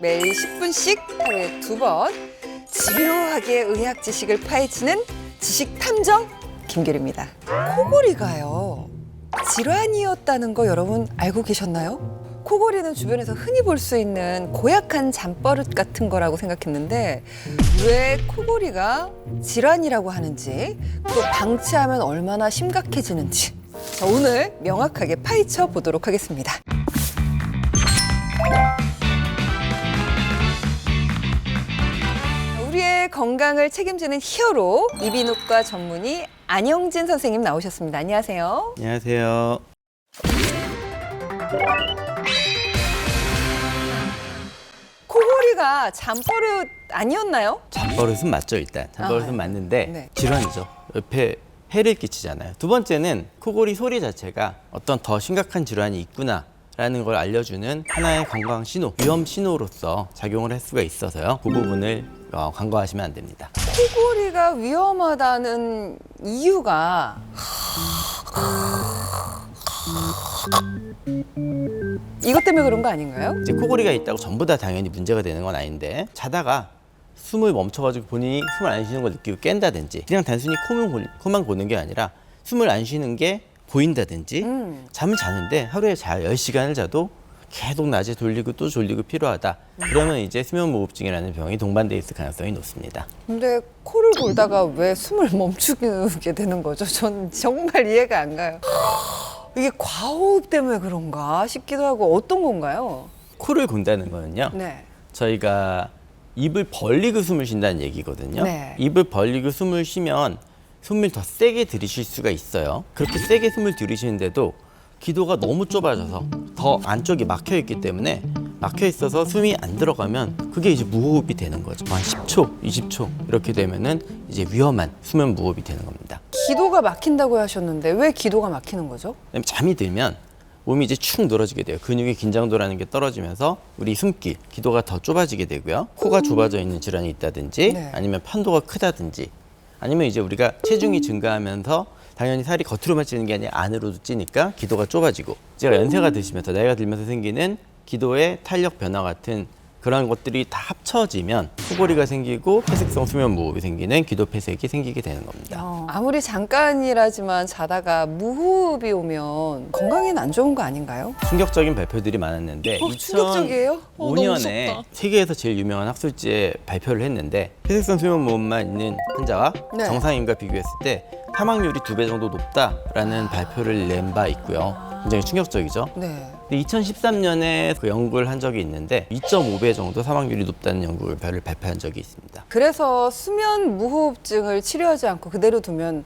매일 10분씩 하루에 2번 집요하게 의학 지식을 파헤치는 지식 탐정 김규리입니다. 코골이가요, 질환이었다는 거 여러분 알고 계셨나요? 코골이는 주변에서 흔히 볼 수 있는 고약한 잠버릇 같은 거라고 생각했는데 왜 코골이가 질환이라고 하는지, 또 방치하면 얼마나 심각해지는지, 자, 오늘 명확하게 파헤쳐 보도록 하겠습니다. 우리의 건강을 책임지는 히어로, 이비인후과 전문의 안영진 선생님 나오셨습니다. 안녕하세요. 안녕하세요. 코골이가 잠버릇 아니었나요? 잠버릇은 맞죠, 일단. 잠버릇은 아, 맞는데 네. 질환이죠. 옆에 해를 끼치잖아요. 두 번째는 코골이 소리 자체가 어떤 더 심각한 질환이 있구나라는 걸 알려주는 하나의 건강 신호, 위험 신호로서 작용을 할 수가 있어서요. 그 부분을 간과하시면 안 됩니다. 코골이가 위험하다는 이유가 이것 때문에 그런 거 아닌가요? 이제 코골이가 있다고 전부 다 당연히 문제가 되는 건 아닌데, 자다가 숨을 멈춰가지고 본인이 숨을 안 쉬는 걸 느끼고 깬다든지, 그냥 단순히 코만 고는 게 아니라 숨을 안 쉬는 게 보인다든지, 잠을 자는데 하루에 10시간을 자도 계속 낮에 졸리고 또 졸리고 피로하다. 그러면 이제 수면무호흡증이라는 병이 동반돼 있을 가능성이 높습니다. 근데 코를 골다가 왜 숨을 멈추게 되는 거죠? 전 정말 이해가 안 가요. 이게 과호흡 때문에 그런가 싶기도 하고, 어떤 건가요? 코를 곤다는 거는요, 네. 저희가 입을 벌리고 숨을 쉰다는 얘기거든요. 네. 입을 벌리고 숨을 쉬면 숨을 더 세게 들이쉴 수가 있어요. 그렇게 세게 숨을 들이쉬는데도 기도가 너무 좁아져서 더 안쪽이 막혀 있기 때문에, 막혀 있어서 숨이 안 들어가면 그게 이제 무호흡이 되는 거죠. 한 10초, 20초 이렇게 되면은 이제 위험한 수면 무호흡이 되는 겁니다. 기도가 막힌다고 하셨는데 왜 기도가 막히는 거죠? 그다음에 잠이 들면 몸이 이제 축 늘어지게 돼요. 근육의 긴장도라는 게 떨어지면서 우리 숨길, 기도가 더 좁아지게 되고요. 코가 좁아져 있는 질환이 있다든지, 네. 아니면 편도가 크다든지, 아니면 이제 우리가 체중이 증가하면서 당연히 살이 겉으로만 찌는 게 아니라 안으로도 찌니까 기도가 좁아지고, 제가 연세가 드시면서, 나이가 들면서 생기는 기도의 탄력 변화 같은 그런 것들이 다 합쳐지면 코골이가 생기고 폐색성 수면 무호흡이 생기는 기도 폐색이 생기게 되는 겁니다. 아무리 잠깐이라지만 자다가 무호흡이 오면 건강에는 안 좋은 거 아닌가요? 충격적인 발표들이 많았는데, 충격적이에요? 너무 2005년에 무섭다. 세계에서 제일 유명한 학술지에 발표를 했는데, 폐색성 수면 무호흡만 있는 환자와 네. 정상인과 비교했을 때 사망률이 2배 정도 높다라는 발표를 낸 바 있고요. 굉장히 충격적이죠. 네. 근데 2013년에 그 연구를 한 적이 있는데 2.5배 정도 사망률이 높다는 연구를 발표한 적이 있습니다. 그래서 수면 무호흡증을 치료하지 않고 그대로 두면